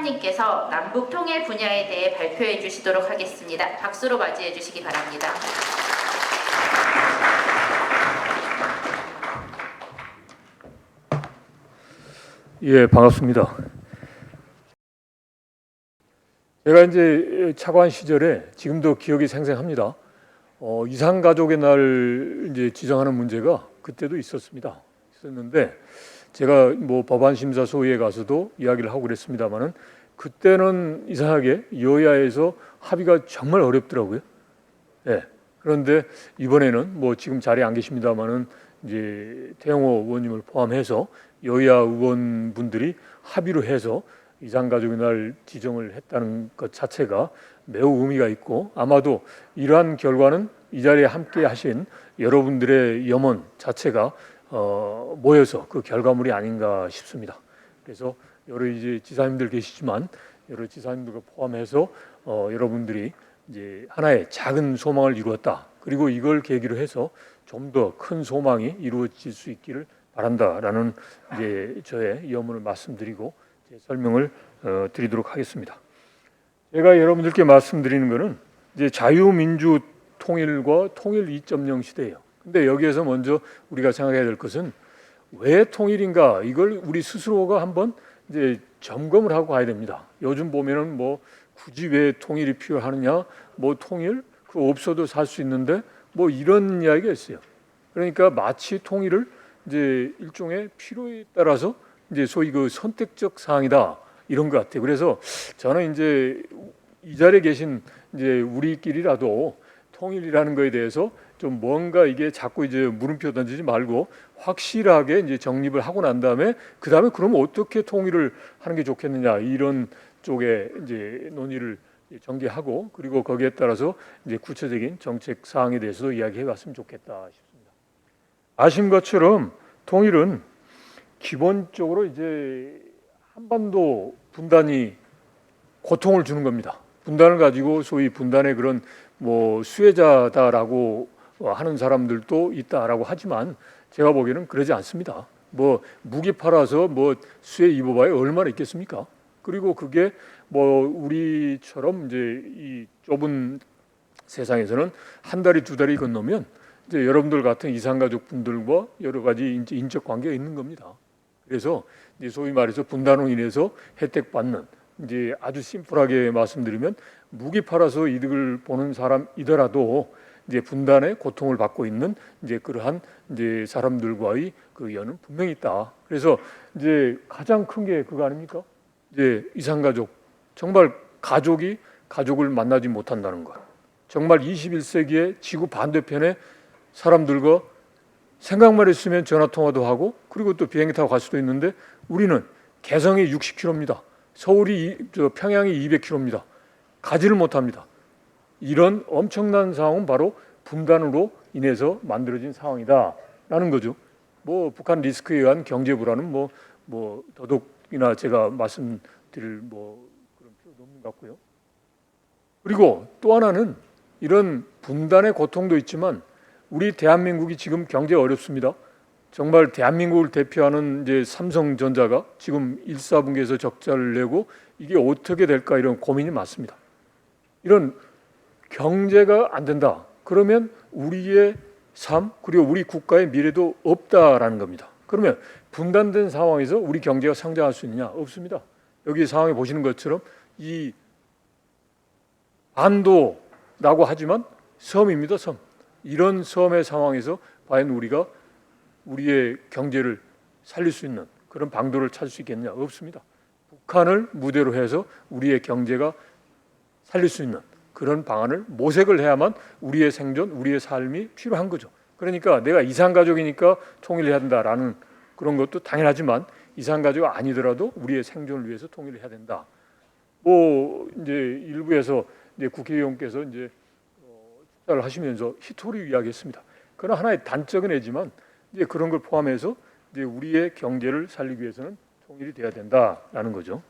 장관님께서 남북 통일 분야에 대해 발표해 주시도록 하겠습니다. 박수로 맞이해 주시기 바랍니다. 예, 반갑습니다. 제가 이제 차관 시절에 지금도 기억이 생생합니다. 이산가족의 날 이제 지정하는 문제가 그때도 있었는데 제가 뭐 법안심사소위에 가서도 이야기를 하고 그랬습니다만은 그때는 이상하게 여야에서 합의가 정말 어렵더라고요. 예. 그런데 이번에는 뭐 지금 자리에 안 계십니다만은 이제 태영호 의원님을 포함해서 여야 의원분들이 합의로 해서 이산가족의 날 지정을 했다는 것 자체가 매우 의미가 있고 아마도 이러한 결과는 이 자리에 함께 하신 여러분들의 염원 자체가 모여서 그 결과물이 아닌가 싶습니다. 그래서 여러 이제 지사님들 계시지만 여러 지사님들과 포함해서 여러분들이 이제 하나의 작은 소망을 이루었다. 그리고 이걸 계기로 해서 좀 더 큰 소망이 이루어질 수 있기를 바란다라는 이제 저의 염원을 말씀드리고 제 설명을 드리도록 하겠습니다. 제가 여러분들께 말씀드리는 것은 이제 자유민주 통일과 통일 2.0 시대예요. 근데 여기에서 먼저 우리가 생각해야 될 것은 왜 통일인가 이걸 우리 스스로가 한번 이제 점검을 하고 가야 됩니다. 요즘 보면은 뭐 굳이 왜 통일이 필요하느냐, 뭐 통일 그 없어도 살 수 있는데 뭐 이런 이야기가 있어요. 그러니까 마치 통일을 이제 일종의 필요에 따라서 이제 소위 그 선택적 사항이다 이런 것 같아요. 그래서 저는 이제 이 자리에 계신 이제 우리끼리라도 통일이라는 거에 대해서 좀 뭔가 이게 자꾸 이제 물음표 던지지 말고 확실하게 이제 정립을 하고 난 다음에 그 다음에 그러면 어떻게 통일을 하는 게 좋겠느냐 이런 쪽에 이제 논의를 전개하고 그리고 거기에 따라서 이제 구체적인 정책 사항에 대해서도 이야기해 봤으면 좋겠다 싶습니다. 아신 것처럼 통일은 기본적으로 이제 한반도 분단이 고통을 주는 겁니다. 분단을 가지고 소위 분단의 그런 뭐 수혜자다라고 하는 사람들도 있다라고 하지만 제가 보기에는 그러지 않습니다. 뭐 무기 팔아서 뭐 수혜 입어봐야 얼마나 있겠습니까? 그리고 그게 뭐 우리처럼 이제 이 좁은 세상에서는 한 달이 두 달이 건너면 이제 여러분들 같은 이산가족 분들과 여러 가지 이제 인적 관계가 있는 겁니다. 그래서 이제 소위 말해서 분단으로 인해서 혜택 받는 이제 아주 심플하게 말씀드리면 무기 팔아서 이득을 보는 사람이더라도 이제 분단의 고통을 받고 있는 이제 그러한 이제 사람들과의 그 연은 분명히 있다. 그래서 이제 가장 큰 게 그거 아닙니까? 이제 이산가족 정말 가족이 가족을 만나지 못한다는 것. 정말 21세기의 지구 반대편에 사람들과 생각만 했으면 전화 통화도 하고 그리고 또 비행기 타고 갈 수도 있는데 우리는 개성이 60km입니다. 서울이 평양이 200km입니다. 가지를 못합니다. 이런 엄청난 상황은 바로 분단으로 인해서 만들어진 상황이다라는 거죠. 뭐 북한 리스크에 의한 경제 불안은 뭐 더더욱이나 제가 말씀드릴 뭐 그런 필요도 없는 것 같고요. 그리고 또 하나는 이런 분단의 고통도 있지만 우리 대한민국이 지금 경제 어렵습니다. 정말 대한민국을 대표하는 이제 삼성전자가 지금 1사분기에서 적자를 내고 이게 어떻게 될까 이런 고민이 많습니다. 이런 경제가 안 된다. 그러면 우리의 삶 그리고 우리 국가의 미래도 없다라는 겁니다. 그러면 분단된 상황에서 우리 경제가 성장할 수 있느냐? 없습니다. 여기 상황에 보시는 것처럼 이 반도라고 하지만 섬입니다. 섬. 이런 섬의 상황에서 과연 우리가 우리의 경제를 살릴 수 있는 그런 방도를 찾을 수 있겠느냐? 없습니다. 북한을 무대로 해서 우리의 경제가 살릴 수 있는 그런 방안을 모색을 해야만 우리의 생존, 우리의 삶이 필요한 거죠. 그러니까 내가 이산가족이니까 통일해야 된다라는 그런 것도 당연하지만 이산가족이 아니더라도 우리의 생존을 위해서 통일을 해야 된다. 뭐 이제 일부에서 이제 국회의원께서 이제 축사를 하시면서 히토리 이야기했습니다. 그건 하나의 단적인 예지만 이제 그런 걸 포함해서 이제 우리의 경제를 살리기 위해서는 통일이 돼야 된다라는 거죠.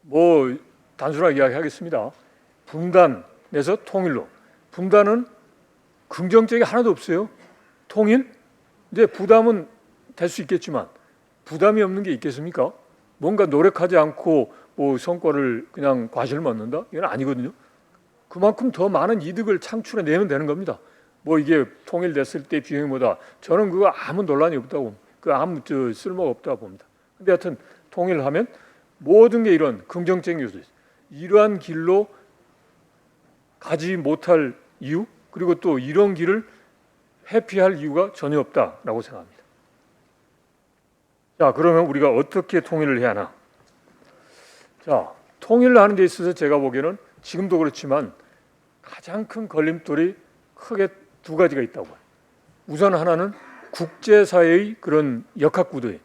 뭐 단순하게 이야기하겠습니다. 분단에서 통일로. 분단은 긍정적이 하나도 없어요. 통일? 이제 부담은 될 수 있겠지만 부담이 없는 게 있겠습니까? 뭔가 노력하지 않고 뭐 성과를 그냥 과실을 얻는다? 이건 아니거든요. 그만큼 더 많은 이득을 창출해 내면 되는 겁니다. 뭐 이게 통일됐을 때 비용이 뭐다. 저는 그거 아무 논란이 없다고, 그 아무 쓸모가 없다고 봅니다. 근데 하여튼 통일하면 모든 게 이런 긍정적인 요소 있어요. 이러한 길로 가지 못할 이유, 그리고 또 이런 길을 회피할 이유가 전혀 없다라고 생각합니다. 자, 그러면 우리가 어떻게 통일을 해야 하나? 자, 통일을 하는 데 있어서 제가 보기에는 지금도 그렇지만 가장 큰 걸림돌이 크게 두 가지가 있다고 봐요. 우선 하나는 국제사회의 그런 역학구도예요.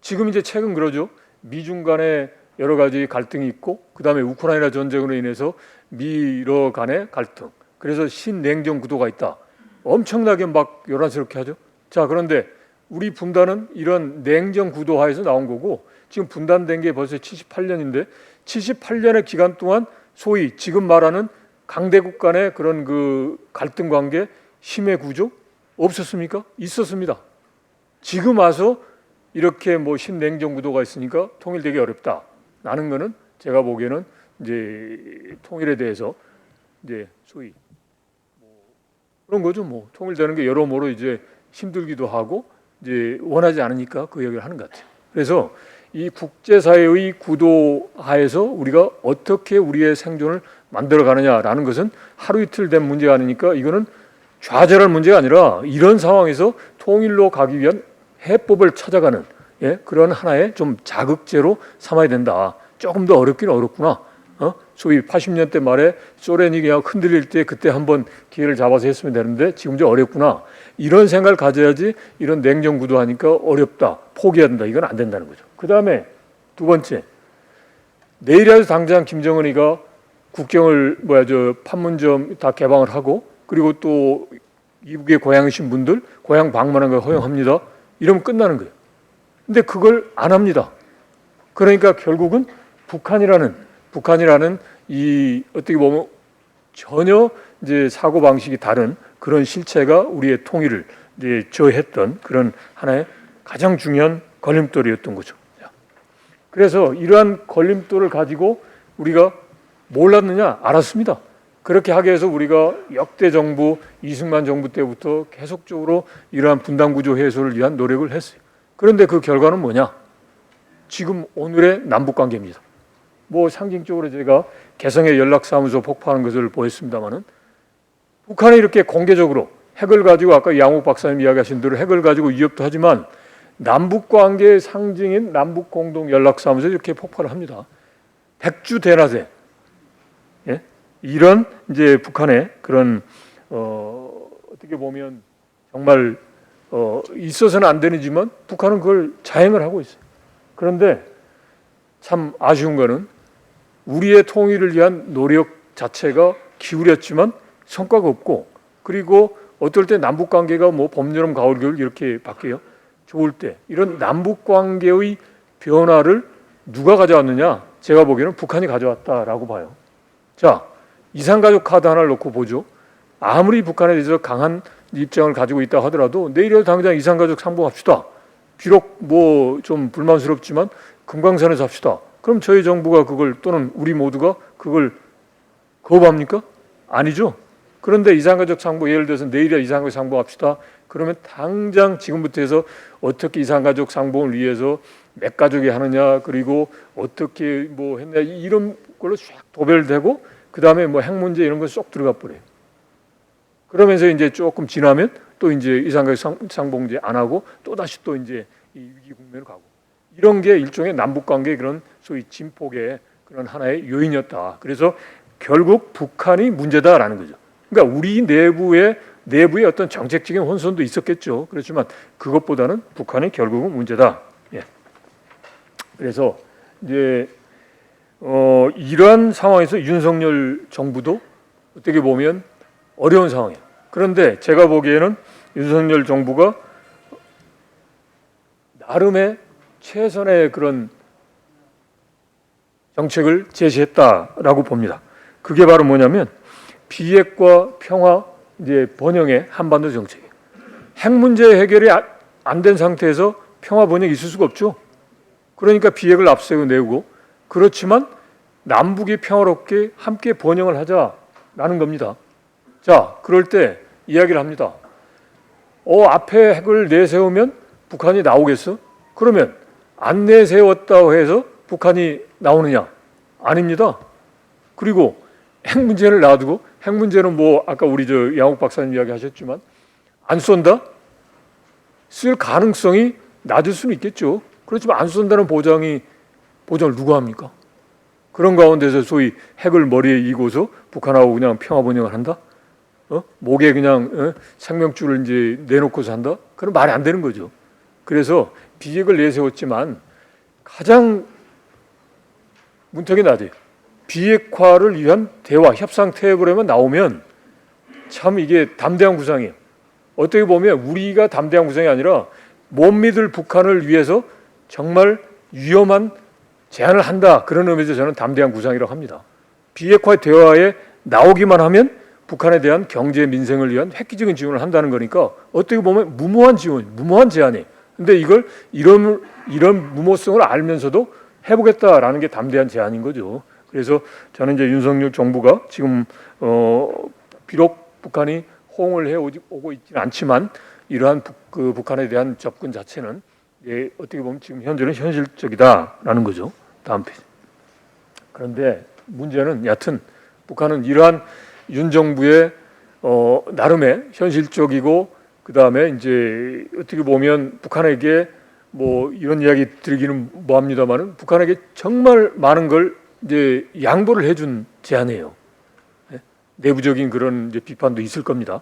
지금 이제 최근 그러죠. 미중 간에 여러 가지 갈등이 있고, 그 다음에 우크라이나 전쟁으로 인해서 미러 간의 갈등, 그래서 신냉전 구도가 있다. 엄청나게 막 요란스럽게 하죠. 자, 그런데 우리 분단은 이런 냉전 구도 하에서 나온 거고, 지금 분단된 게 벌써 78년인데 78년의 기간 동안 소위 지금 말하는 강대국 간의 그런 그 갈등 관계, 심해 구조 없었습니까? 있었습니다. 지금 와서 이렇게 뭐 신냉전 구도가 있으니까 통일되기 어렵다라는 거는 제가 보기에는 이제 통일에 대해서 이제 소위 뭐 그런 거죠. 뭐 통일되는 게 여러모로 이제 힘들기도 하고 이제 원하지 않으니까 그 얘기를 하는 것 같아요. 그래서 이 국제사회의 구도 하에서 우리가 어떻게 우리의 생존을 만들어 가느냐라는 것은 하루 이틀 된 문제가 아니니까 이거는 좌절할 문제가 아니라 이런 상황에서 통일로 가기 위한 해법을 찾아가는 그런 하나의 좀 자극제로 삼아야 된다. 조금 더 어렵긴 어렵구나. 소위 80년대 말에 소련이 그냥 흔들릴 때 그때 한번 기회를 잡아서 했으면 되는데 지금 좀 어렵구나. 이런 생각을 가져야지 이런 냉전 구도하니까 어렵다. 포기해야 된다. 이건 안 된다는 거죠. 그 다음에 두 번째, 내일이라도 당장 김정은이가 국경을 판문점 다 개방을 하고 그리고 또 이북에 고향이신 분들 고향 방문하는 걸 허용합니다. 이러면 끝나는 거예요. 근데 그걸 안 합니다. 그러니까 결국은 북한이라는 이 어떻게 보면 전혀 이제 사고 방식이 다른 그런 실체가 우리의 통일을 이제 저해했던 그런 하나의 가장 중요한 걸림돌이었던 거죠. 그래서 이러한 걸림돌을 가지고 우리가 몰랐느냐? 알았습니다. 그렇게 하기 위해서 우리가 역대 정부, 이승만 정부 때부터 계속적으로 이러한 분단구조 해소를 위한 노력을 했어요. 그런데 그 결과는 뭐냐? 지금 오늘의 남북관계입니다. 뭐 상징적으로 제가 개성의 연락사무소 폭파하는 것을 보였습니다마는 북한이 이렇게 공개적으로 핵을 가지고 아까 양욱 박사님 이야기하신 대로 핵을 가지고 위협도 하지만 남북관계의 상징인 남북공동연락사무소 이렇게 폭발을 합니다. 백주 대낮에 이런 이제 북한의 그런 어떻게 보면 정말 있어서는 안 되지만 북한은 그걸 자행을 하고 있어요. 그런데 참 아쉬운 거는 우리의 통일을 위한 노력 자체가 기울였지만 성과가 없고 그리고 어떨 때 남북관계가 뭐 봄, 여름, 가을, 겨울 이렇게 바뀌어요. 좋을 때 이런 남북관계의 변화를 누가 가져왔느냐? 제가 보기에는 북한이 가져왔다라고 봐요. 자, 이산가족 카드 하나를 놓고 보죠. 아무리 북한에 대해서 강한 입장을 가지고 있다 하더라도 내일이라도 당장 이산가족 상봉합시다. 비록 뭐 좀 불만스럽지만 금강산에서 합시다. 그럼 저희 정부가 그걸 또는 우리 모두가 그걸 거부합니까? 아니죠. 그런데 이산가족 상봉 예를 들어서 내일이라 이산가족 상봉합시다. 그러면 당장 지금부터 해서 어떻게 이산가족 상봉을 위해서 몇 가족이 하느냐 그리고 어떻게 뭐 했냐 이런 걸로 쫙 도별되고 그 다음에 뭐 핵 문제 이런 거 쏙 들어가 버려요. 그러면서 이제 조금 지나면 또 이제 이산가족 상봉제 안 하고 또 다시 또 이제 이 위기 국면으로 가고 이런 게 일종의 남북 관계의 그런 소위 진폭의 그런 하나의 요인이었다. 그래서 결국 북한이 문제다라는 거죠. 그러니까 우리 내부의 어떤 정책적인 혼선도 있었겠죠. 그렇지만 그것보다는 북한이 결국은 문제다. 예. 그래서 이제 이러한 상황에서 윤석열 정부도 어떻게 보면 어려운 상황이에요. 그런데 제가 보기에는 윤석열 정부가 나름의 최선의 그런 정책을 제시했다라고 봅니다. 그게 바로 뭐냐면 비핵과 평화 이제 번영의 한반도 정책이에요. 핵 문제 해결이 안 된 상태에서 평화 번영이 있을 수가 없죠. 그러니까 비핵을 앞세워 내고 그렇지만 남북이 평화롭게 함께 번영을 하자라는 겁니다. 자, 그럴 때 이야기를 합니다. 앞에 핵을 내세우면 북한이 나오겠어? 그러면 안 내세웠다고 해서 북한이 나오느냐? 아닙니다. 그리고 핵 문제를 놔두고 핵 문제는 뭐 아까 우리 양옥 박사님 이야기하셨지만 안 쏜다? 쓸 가능성이 낮을 수는 있겠죠. 그렇지만 안 쏜다는 보장을 누가 합니까? 그런 가운데서 소위 핵을 머리에 이고서 북한하고 그냥 평화 번영을 한다? 목에 그냥 생명줄을 이제 내놓고서 한다? 그건 말이 안 되는 거죠. 그래서 비핵을 내세웠지만 가장 문턱이 낮아요. 비핵화를 위한 대화, 협상 테이블에만 나오면 참 이게 담대한 구상이에요. 어떻게 보면 우리가 담대한 구상이 아니라 못 믿을 북한을 위해서 정말 위험한 제안을 한다. 그런 의미에서 저는 담대한 구상이라고 합니다. 비핵화 대화에 나오기만 하면 북한에 대한 경제 민생을 위한 획기적인 지원을 한다는 거니까 어떻게 보면 무모한 지원, 무모한 제안이에요. 근데 이걸 이런 무모성을 알면서도 해보겠다라는 게 담대한 제안인 거죠. 그래서 저는 이제 윤석열 정부가 지금 비록 북한이 호응을 해오고 있지는 않지만 이러한 북한에 대한 접근 자체는 어떻게 보면 지금 현재는 현실적이다라는 거죠. 다음 페이지. 그런데 문제는 여하튼 북한은 이러한 윤 정부의 나름의 현실적이고 그 다음에 이제 어떻게 보면 북한에게 뭐 이런 이야기 드리기는 뭐합니다만은 북한에게 정말 많은 걸 이제 양보를 해준 제안이에요. 내부적인 그런 이제 비판도 있을 겁니다.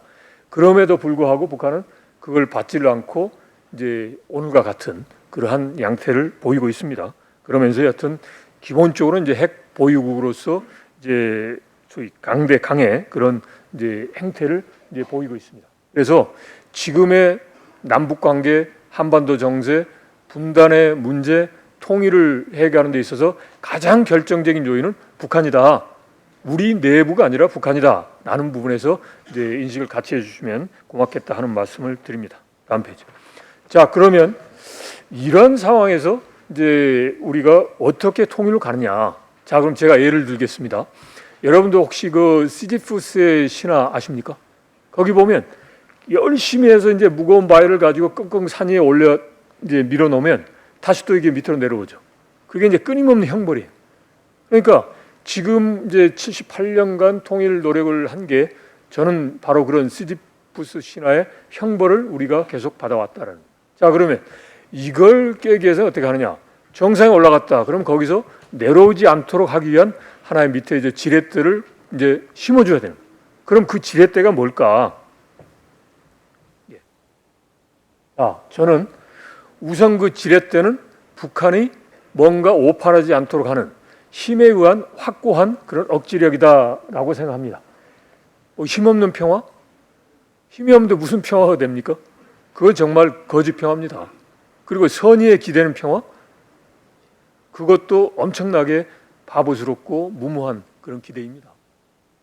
그럼에도 불구하고 북한은 그걸 받지를 않고 이제 오늘과 같은 그러한 양태를 보이고 있습니다. 그러면서 여하튼 기본적으로 이제 핵 보유국으로서 이제 소위 강의 그런 이제 행태를 이제 보이고 있습니다. 그래서 지금의 남북 관계, 한반도 정세, 분단의 문제, 통일을 해결하는 데 있어서 가장 결정적인 요인은 북한이다. 우리 내부가 아니라 북한이다. 라는 부분에서 이제 인식을 같이 해주시면 고맙겠다 하는 말씀을 드립니다. 다음 페이지. 자, 그러면 이런 상황에서 이제 우리가 어떻게 통일로 가느냐. 자, 그럼 제가 예를 들겠습니다. 여러분도 혹시 그 시지푸스의 신화 아십니까? 거기 보면 열심히 해서 이제 무거운 바위를 가지고 끙끙 산 위에 올려 이제 밀어놓으면 다시 또 이게 밑으로 내려오죠. 그게 이제 끊임없는 형벌이에요. 그러니까 지금 이제 78년간 통일 노력을 한 게 저는 바로 그런 시지푸스 신화의 형벌을 우리가 계속 받아왔다라는. 자, 그러면 이걸 깨기 위해서 어떻게 하느냐? 정상에 올라갔다. 그럼 거기서 내려오지 않도록 하기 위한 하나의 밑에 이제 지렛대를 이제 심어줘야 되는. 그럼 그 지렛대가 뭘까? 자, 저는 우선 그 지렛대는 북한이 뭔가 오판하지 않도록 하는 힘에 의한 확고한 그런 억지력이다라고 생각합니다. 힘없는 평화? 힘이 없는데 무슨 평화가 됩니까? 그건 정말 거짓 평화입니다. 그리고 선의에 기대는 평화? 그것도 엄청나게 바보스럽고 무모한 그런 기대입니다.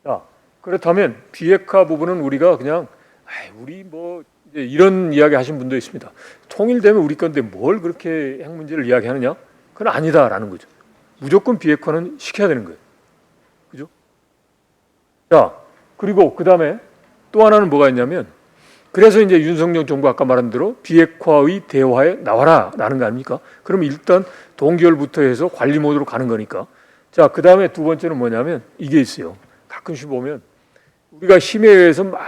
자, 그렇다면 비핵화 부분은 우리가 그냥 우리 뭐 이런 이야기 하신 분도 있습니다. 통일되면 우리 건데 뭘 그렇게 핵 문제를 이야기하느냐? 그건 아니다라는 거죠. 무조건 비핵화는 시켜야 되는 거예요. 그죠? 자, 그리고 그 다음에 또 하나는 뭐가 있냐면 그래서 이제 윤석열 정부 아까 말한 대로 비핵화의 대화에 나와라라는 거 아닙니까? 그러면 일단 동결부터 해서 관리 모드로 가는 거니까. 자, 그 다음에 두 번째는 뭐냐면 이게 있어요. 가끔씩 보면 우리가 힘에 의해서 막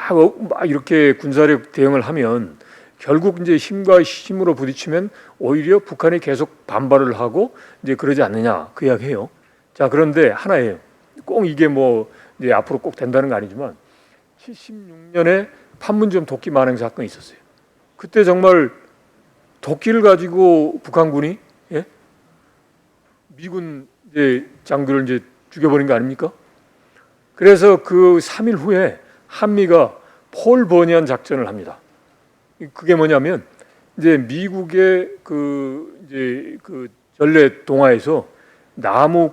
이렇게 군사력 대응을 하면 결국 이제 힘과 힘으로 부딪히면 오히려 북한이 계속 반발을 하고 이제 그러지 않느냐 그 이야기해요. 자, 그런데 하나예요. 꼭 이게 뭐 이제 앞으로 꼭 된다는 거 아니지만 76년에 판문점 도끼 만행 사건이 있었어요. 그때 정말 도끼를 가지고 북한군이 미군 이제 장교를 이제 죽여버린 거 아닙니까? 그래서 그 3일 후에 한미가 폴 버니안 작전을 합니다. 그게 뭐냐면 이제 미국의 그 전래 동화에서 나무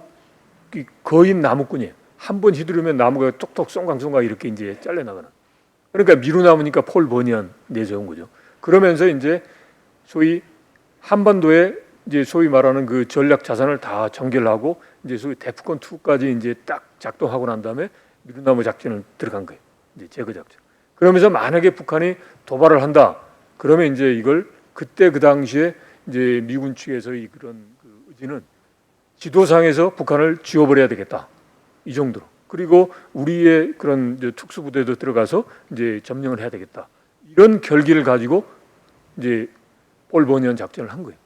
거인 나무꾼이에요. 한 번 휘두르면 나무가 똑똑 쏭강쏭강 이렇게 이제 잘려 나가는. 그러니까 미루나무니까 폴 버니안 내세운 거죠. 그러면서 이제 소위 한반도에 이제 소위 말하는 그 전략 자산을 다 정결하고 이제 소위 대프콘 2까지 이제 딱 작동하고 난 다음에 미루나무 작전을 들어간 거예요. 이제 제거 작전. 그러면서 만약에 북한이 도발을 한다, 그러면 이제 이걸 그때 그 당시에 이제 미군 측에서의 그런 그 의지는 지도상에서 북한을 지워버려야 되겠다, 이 정도로. 그리고 우리의 그런 이제 특수부대도 들어가서 이제 점령을 해야 되겠다, 이런 결기를 가지고 이제 볼버니언 작전을 한 거예요.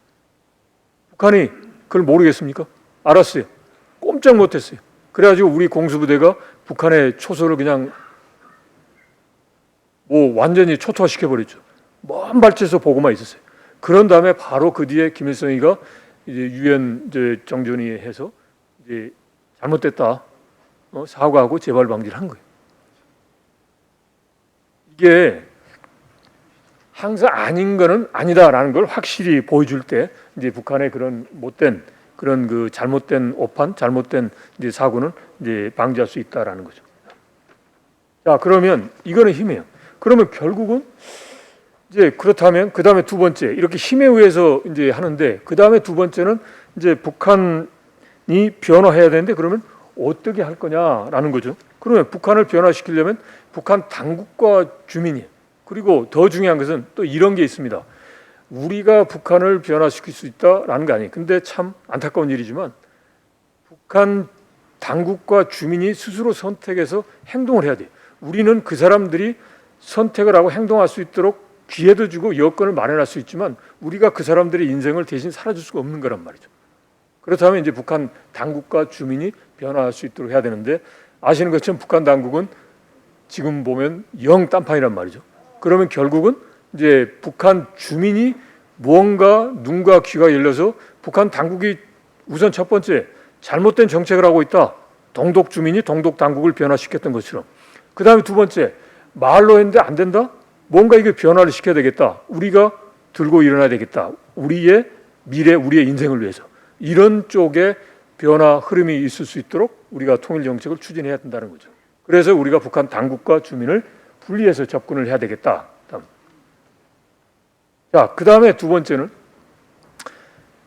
북한이 그걸 모르겠습니까? 알았어요. 꼼짝 못했어요. 그래가지고 우리 공수부대가 북한의 초소를 그냥 뭐 완전히 초토화시켜버렸죠. 먼 발치에서 보고만 있었어요. 그런 다음에 바로 그 뒤에 김일성이가 이제 유엔 이제 정전위 해서 이제 잘못됐다, 사과하고 재발 방지를 한 거예요. 이게 항상 아닌 거는 아니다라는 걸 확실히 보여줄 때 이제 북한의 그런 못된 그런 그 잘못된 오판, 잘못된 이제 사고는 이제 방지할 수 있다라는 거죠. 자, 그러면 이거는 힘이에요. 그러면 결국은 이제 그렇다면 그 다음에 두 번째, 이렇게 힘에 의해서 이제 하는데 그 다음에 두 번째는 이제 북한이 변화해야 되는데 그러면 어떻게 할 거냐라는 거죠. 그러면 북한을 변화시키려면 북한 당국과 주민이, 그리고 더 중요한 것은 또 이런 게 있습니다. 우리가 북한을 변화시킬 수 있다라는 거 아니에요. 근데 참 안타까운 일이지만 북한 당국과 주민이 스스로 선택해서 행동을 해야 돼요. 우리는 그 사람들이 선택을 하고 행동할 수 있도록 기회도 주고 여건을 마련할 수 있지만 우리가 그 사람들의 인생을 대신 살아줄 수가 없는 거란 말이죠. 그렇다면 이제 북한 당국과 주민이 변화할 수 있도록 해야 되는데, 아시는 것처럼 북한 당국은 지금 보면 영 딴판이란 말이죠. 그러면 결국은 이제 북한 주민이 무언가 눈과 귀가 열려서 북한 당국이 우선 첫 번째 잘못된 정책을 하고 있다, 동독 주민이 동독 당국을 변화시켰던 것처럼, 그 다음에 두 번째 말로 했는데 안 된다, 뭔가 이게 변화를 시켜야 되겠다, 우리가 들고 일어나야 되겠다, 우리의 미래, 우리의 인생을 위해서, 이런 쪽에 변화 흐름이 있을 수 있도록 우리가 통일 정책을 추진해야 된다는 거죠. 그래서 우리가 북한 당국과 주민을 분리해서 접근을 해야 되겠다. 자, 그 다음에 두 번째는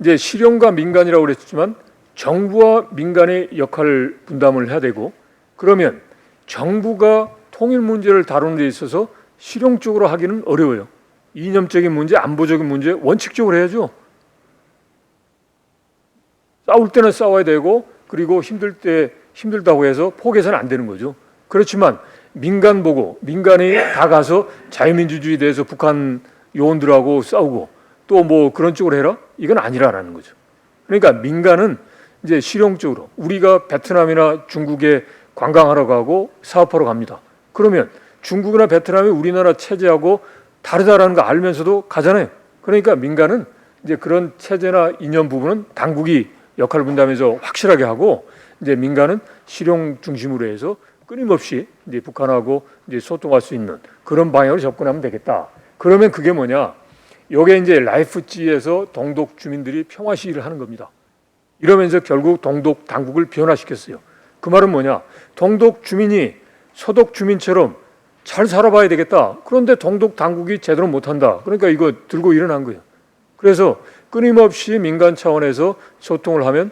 이제 실용과 민간이라고 그랬지만 정부와 민간의 역할 분담을 해야 되고, 그러면 정부가 통일 문제를 다루는 데 있어서 실용적으로 하기는 어려워요. 이념적인 문제, 안보적인 문제 원칙적으로 해야죠. 싸울 때는 싸워야 되고, 그리고 힘들 때 힘들다고 해서 포기해서는 안 되는 거죠. 그렇지만 민간 보고 민간이 다 가서 자유민주주의에 대해서 북한 요원들하고 싸우고 또 뭐 그런 쪽으로 해라? 이건 아니라는 거죠. 그러니까 민간은 이제 실용적으로 우리가 베트남이나 중국에 관광하러 가고 사업하러 갑니다. 그러면 중국이나 베트남이 우리나라 체제하고 다르다라는 거 알면서도 가잖아요. 그러니까 민간은 이제 그런 체제나 이념 부분은 당국이 역할 분담해서 확실하게 하고, 이제 민간은 실용 중심으로 해서 끊임없이 이제 북한하고 이제 소통할 수 있는 그런 방향으로 접근하면 되겠다. 그러면 그게 뭐냐? 여기에 이제 라이프지에서 동독 주민들이 평화 시위를 하는 겁니다. 이러면서 결국 동독 당국을 변화시켰어요. 그 말은 뭐냐? 동독 주민이 서독 주민처럼 잘 살아봐야 되겠다. 그런데 동독 당국이 제대로 못한다. 그러니까 이거 들고 일어난 거예요. 그래서 끊임없이 민간 차원에서 소통을 하면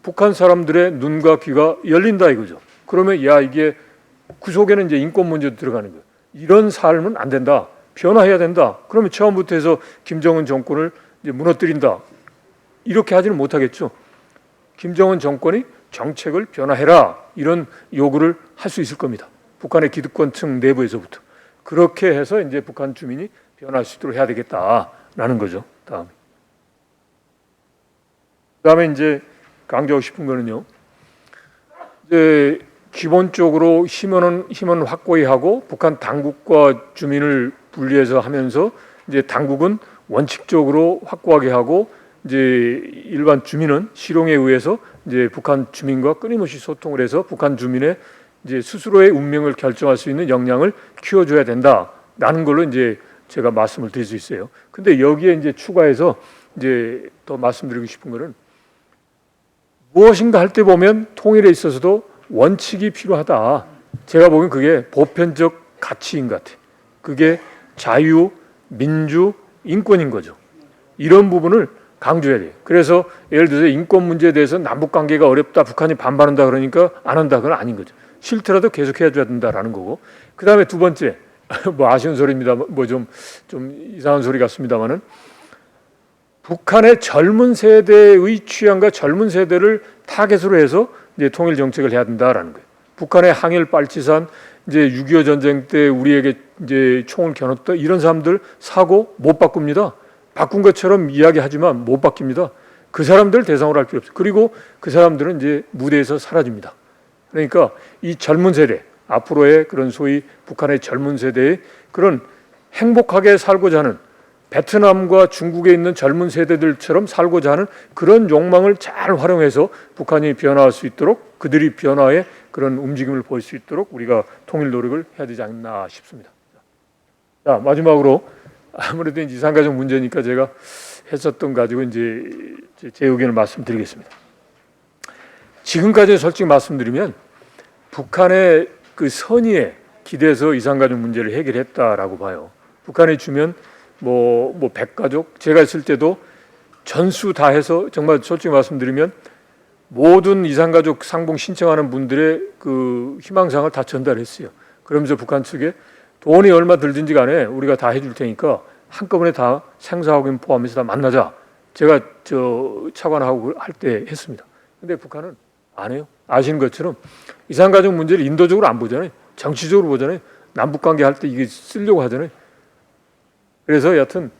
북한 사람들의 눈과 귀가 열린다 이거죠. 그러면 야, 이게 그 속에는 이제 인권 문제도 들어가는 거예요. 이런 삶은 안 된다. 변화해야 된다. 그러면 처음부터 해서 김정은 정권을 이제 무너뜨린다, 이렇게 하지는 못하겠죠. 김정은 정권이 정책을 변화해라, 이런 요구를 할 수 있을 겁니다. 북한의 기득권층 내부에서부터. 그렇게 해서 이제 북한 주민이 변화할 수 있도록 해야 되겠다라는 거죠. 다음에 이제 강조하고 싶은 거는요. 이제 기본적으로 힘은 확고히 하고 북한 당국과 주민을 분리해서 하면서 이제 당국은 원칙적으로 확고하게 하고, 이제 일반 주민은 실용에 의해서 이제 북한 주민과 끊임없이 소통을 해서 북한 주민의 이제 스스로의 운명을 결정할 수 있는 역량을 키워줘야 된다라는 걸로 이제 제가 말씀을 드릴 수 있어요. 근데 여기에 이제 추가해서 이제 더 말씀드리고 싶은 거는, 무엇인가 할 때 보면 통일에 있어서도 원칙이 필요하다. 제가 보기엔 그게 보편적 가치인 것 같아요. 그게 자유, 민주, 인권인 거죠. 이런 부분을 강조해야 돼요. 그래서 예를 들어서 인권 문제에 대해서 남북 관계가 어렵다, 북한이 반발한다 그러니까 안 한다, 그건 아닌 거죠. 싫더라도 계속 해줘야 된다라는 거고. 그 다음에 두 번째, 뭐 아쉬운 소리입니다. 뭐 좀 이상한 소리 같습니다만은, 북한의 젊은 세대의 취향과 젊은 세대를 타겟으로 해서 이제 통일 정책을 해야 된다라는 거예요. 북한의 항일 빨치산, 이제 6.25 전쟁 때 우리에게 이제 총을 겨눴다 이런 사람들 사고 못 바꿉니다. 바꾼 것처럼 이야기하지만 못 바뀝니다. 그 사람들 대상으로 할 필요 없어요. 그리고 그 사람들은 이제 무대에서 사라집니다. 그러니까 이 젊은 세대, 앞으로의 그런 소위 북한의 젊은 세대의 그런 행복하게 살고자 하는, 베트남과 중국에 있는 젊은 세대들처럼 살고자 하는 그런 욕망을 잘 활용해서 북한이 변화할 수 있도록, 그들이 변화의 그런 움직임을 보일 수 있도록 우리가 통일 노력을 해야 되지 않나 싶습니다. 자, 마지막으로 아무래도 이산가족 문제니까 제가 했었던 가지고 이제 제 의견을 말씀드리겠습니다. 지금까지 솔직히 말씀드리면 북한의 그 선의에 기대서 이산가족 문제를 해결했다라고 봐요. 북한이 주면 뭐 100가족, 제가 있을 때도 전수 다 해서 정말 솔직히 말씀드리면 모든 이산가족 상봉 신청하는 분들의 그 희망사항을 다 전달했어요. 그러면서 북한 측에 돈이 얼마 들든지 간에 우리가 다 해줄 테니까 한꺼번에 다 생사확인 포함해서 다 만나자. 제가 차관하고 할 때 했습니다. 근데 북한은 안 해요. 아시는 것처럼 이산가족 문제를 인도적으로 안 보잖아요. 정치적으로 보잖아요. 남북관계 할 때 이게 쓰려고 하잖아요. 그래서 여하튼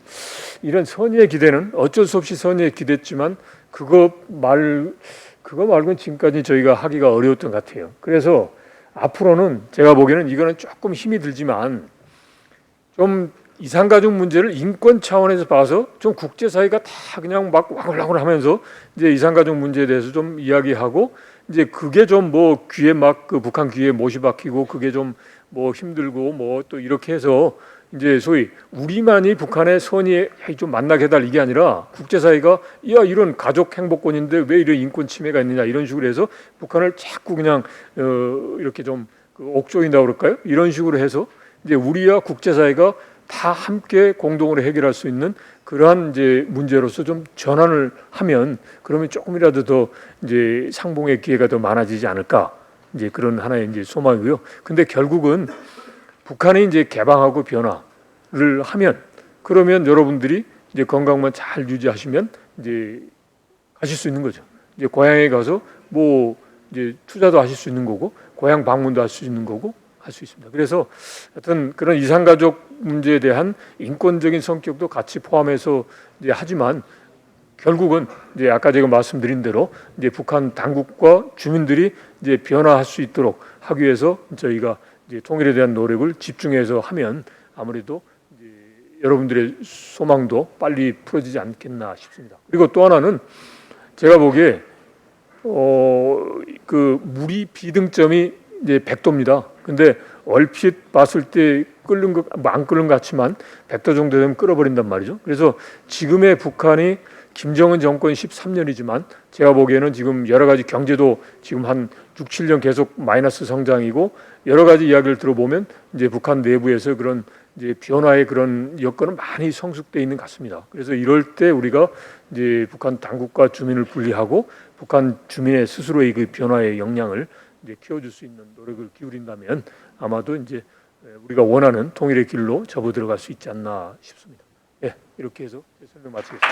이런 선의의 기대는 어쩔 수 없이 선의의 기대했지만 그거 말고는 지금까지 저희가 하기가 어려웠던 것 같아요. 그래서 앞으로는 제가 보기에는 이거는 조금 힘이 들지만 좀 이산가족 문제를 인권 차원에서 봐서 좀 국제사회가 다 그냥 막 와글와글 하면서 이제 이산가족 문제에 대해서 좀 이야기하고 이제 그게 좀 뭐 귀에 막 그 북한 귀에 못이 박히고 그게 좀 뭐 힘들고 뭐 또 이렇게 해서 이제 소위 우리만이 북한의 선의에 좀 만나게 해달 이게 아니라 국제사회가 야 이런 가족 행복권인데 왜 이런 인권 침해가 있느냐 이런 식으로 해서 북한을 자꾸 그냥 이렇게 좀 옥조인다 그럴까요? 이런 식으로 해서 이제 우리와 국제사회가 다 함께 공동으로 해결할 수 있는 그러한 이제 문제로서 좀 전환을 하면 그러면 조금이라도 더 이제 상봉의 기회가 더 많아지지 않을까 이제 그런 하나의 이제 소망이고요. 근데 결국은 북한이 이제 개방하고 변화를 하면 그러면 여러분들이 이제 건강만 잘 유지하시면 이제 가실 수 있는 거죠. 이제 고향에 가서 뭐 이제 투자도 하실 수 있는 거고 고향 방문도 할 수 있는 거고 할 수 있습니다. 그래서 하여튼 그런 이산가족 문제에 대한 인권적인 성격도 같이 포함해서 이제 하지만 결국은 이제 아까 제가 말씀드린 대로 이제 북한 당국과 주민들이 이제 변화할 수 있도록 하기 위해서 저희가 이제 통일에 대한 노력을 집중해서 하면 아무래도 이제 여러분들의 소망도 빨리 풀어지지 않겠나 싶습니다. 그리고 또 하나는 제가 보기에 그 물이 비등점이 이제 100도입니다. 근데 얼핏 봤을 때 끓는 거 안 끓는 것 같지만 100도 정도 되면 끓어버린단 말이죠. 그래서 지금의 북한이 김정은 정권 13년이지만 제가 보기에는 지금 여러 가지 경제도 지금 한 6, 7년 계속 마이너스 성장이고 여러 가지 이야기를 들어보면 이제 북한 내부에서 그런 이제 변화의 그런 여건은 많이 성숙돼 있는 것 같습니다. 그래서 이럴 때 우리가 이제 북한 당국과 주민을 분리하고 북한 주민의 스스로의 그 변화의 역량을 이제 키워줄 수 있는 노력을 기울인다면 아마도 이제 우리가 원하는 통일의 길로 접어 들어갈 수 있지 않나 싶습니다. 예, 이렇게 해서 설명 마치겠습니다.